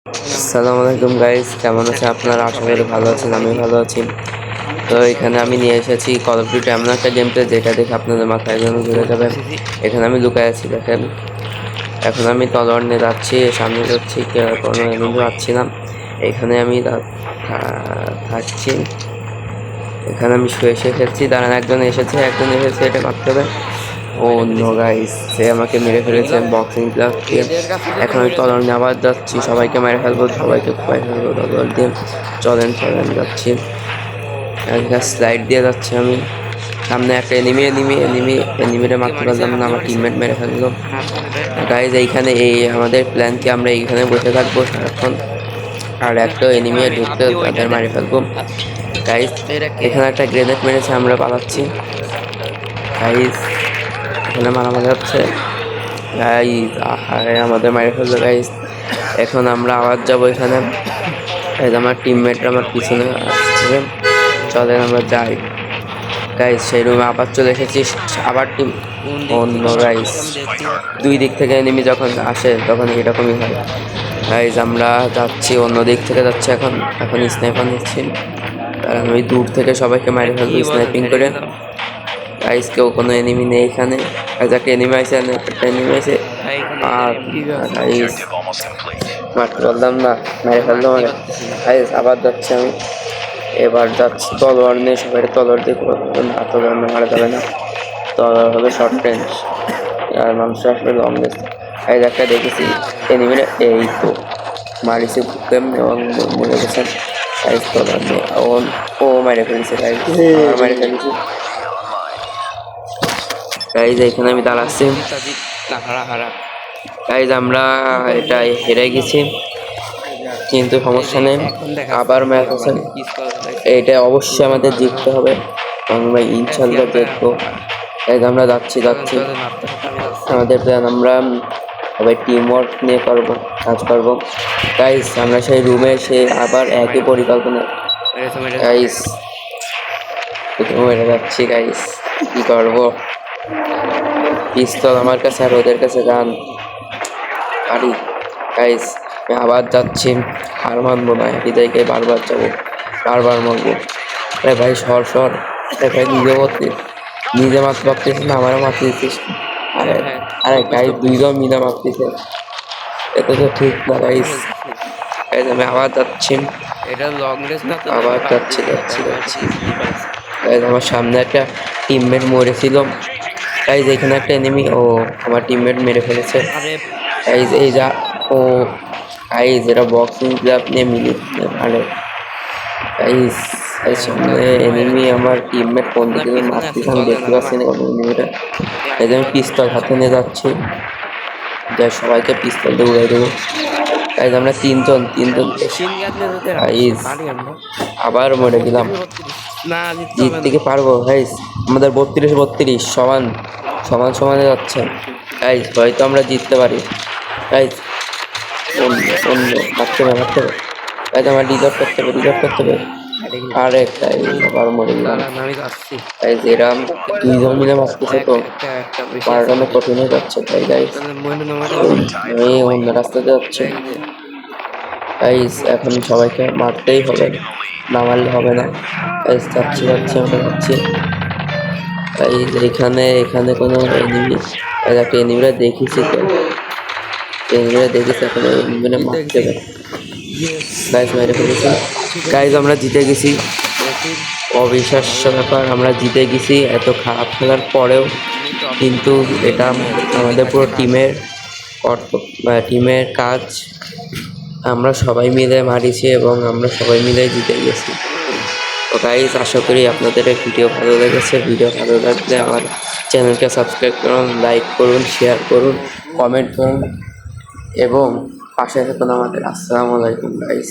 আসসালামু আলাইকুম গাইস, কেমন আছে আপনারা? আশা করি ভালো আছেন, আমি ভালো আছি। তো এখানে আমি নিয়ে এসেছি কল অফ ডিউটি, এমন একটা গেমটা যেটা দেখে আপনাদের মাথায় যেন ঘুরে যাবে। এখানে আমি লুকায় আছি, দেখেন। এখন আমি তলোয়ার নিয়ে যাচ্ছি, সামনে যাচ্ছি, কোনো এনিমি পাচ্ছি না। এখানে আমি থাকছি, এখানে আমি শুয়ে খেলছি। দাঁড়ান, একজন এসেছে এটা মারতে হবে। ও নো গাইস, সে আমাকে মেরে ফেলেছে বক্সিং গ্লাভ দিয়ে। এখন আমি তলোয়ার নিয়ে আবার যাচ্ছি, সবাইকে মেরে ফেলবো তলোয়ার দিয়ে। চলেন যাচ্ছি, স্লাইড দিয়ে যাচ্ছি আমি। সামনে একটা এনিমিরে মারতে পারলাম না, আমার টিমমেট মেরে ফেললো। গাইজ এইখানে আমাদের প্ল্যান কি, আমরা এইখানে বসে থাকবো সারাক্ষণ, আর একটা এনিমি ঢুকতে তাদের মারি ফেলবো। গাইজ এখানে একটা গ্রেনেড মেরেছে, আমরা পালাচ্ছি। গাইজ এখানে মারামারি হচ্ছে। গাইজ আমাদের মারি ফেললো গাইজ। এখন আমরা আবার যাবো এখানে। আমার টিমমেটরা আমার পিছনে আসছে, চলেন আমরা যাই। গাইজ সেই রুমে আবার চলে এসেছি, আবার টিম অন্য। গাইজ দুই দিক থেকে এনিমি যখন আসে তখন এরকমই হয়। গাইজ আমরা যাচ্ছি, অন্য দিক থেকে যাচ্ছি। এখন স্নাইপার নিচ্ছি, কারণ আমি দূর থেকে সবাইকে মারি ফেলবো স্নাইপিং করে। গাইজ কেউ কোনো এনিমি নেই এখানে। একটা এনিমি আছে আর গাইজ মারতে পারলাম না, মেরে ফেললাম। গাইজ আবার যাচ্ছি আমি, এবার যাচ্ছি তলোয়ার নিয়ে। সবাই তলোয়ার দিয়ে তলোয়ার নিয়ে মারা যাবে না, তলোয়ার হবে শর্ট রেঞ্জ, আর মানুষ আসলে লং রেঞ্জ। গাইজ একটা দেখেছি এনিমিরা, এই তো মারিছে কেমনি এবং মরে গেছেন। গাইজ তলোয়ার নিয়ে ও মেরে ফেলছে, গাইজ মেরে ফেলছি। গাইজ এখানে আমি দাঁড়াচ্ছি। গাইজ আমরা এটা হেরে গেছি, কিন্তু সমস্যা নেই, আবার ম্যাচ আছে। এটা অবশ্যই আমাদের জিততে হবে, আমরা ইনশাল্লাহ জিতবো। গাইজ আমরা যাচ্ছি। আমাদের প্ল্যান, আমরা সবাই টিম ওয়ার্ক নিয়ে কাজ করবো। গাইজ আমরা সেই রুমে এসে আবার একই পরিকল্পনা। গাইজ মেরে যাচ্ছি। গাইজ কি করবো, পিস্তল আমার কাছে আর ওদের কাছে গান। আরে গাইজ আমি আবার যাচ্ছি, হার মানবো না, একই জায়গায় বারবার যাবো, বারবার মারবো। আরে ভাই সর ভাই, নিজে মারতে পারতেছিস না, আমারও মারতে দিচ্ছিস। আরে গাইজ দুইজন মিলে মারতেছে, এটা তো ঠিক না। গাইজ আমি আবার যাচ্ছি, আবার যাচ্ছি। গাইজ আমার সামনে একটা টিমমেট মরেছিল। গাইজ এখানে একটা এনিমি, আমার টিমমেট মেরে ফেলেছে। গাইজ এই যা গাইজ এরা বক্সিং গ্লাভ নিয়ে মারে। গাইজ সামনে এনিমি, আমার টিমমেট কোন দিকে মারতেছে আমি দেখতে পাচ্ছি না কোনো এনিমিটা। এই যে আমি পিস্তল হাতে নিয়ে যাচ্ছি, যাই সবাইকে পিস্তল দিয়ে উড়াই দেবো। গাইজ আমরা তিনজন। গাইজ আবার মরে গেলাম, জিততে কি পারবো? গাইজ আমাদের 32 সমানে যাচ্ছে। গাইজ হয়তো আমরা জিততে পারি। গাইজ মারতে হবে। গাইজ আমার রিলোড করতে হবে। আরে গাইজ আবার মরে গেলাম। গাইজ এরা দুইজন মিলে মারতেছে, তো মারানো কঠিন হয়ে যাচ্ছে। তাই গাইজ আমি অন্য রাস্তাতে যাচ্ছি। গাইজ এখন সবাইকে মারতেই হবে, না মারলে হবে না। গাইজ যাচ্ছি আমরা যাচ্ছি। গাইজ এখানে কোনো একটা এনিমিরা দেখেছি, তো এখন এনিমিরা মারতে হবে। গাইজ মেরে ফেলেছি। গাইজ আমরা জিতে গেছি, অবিশ্বাস্য ব্যাপার, আমরা জিতে গেছি এত খারাপ খেলার পরেও। কিন্তু এটা আমাদের পুরো টিমের কাজ, আমরা সবাই মিলে মারিছি এবং আমরা সবাই মিলে জিতে গেছি। তো গাইজ আশা করি আপনাদের এই ভিডিও ভালো লেগেছে। ভিডিও ভালো লাগলে আমার চ্যানেলকে সাবস্ক্রাইব করুন, লাইক করুন, শেয়ার করুন, কমেন্ট করুন এবং পাশে থাকুন আমাদের। আসসালামু আলাইকুম গাইজ।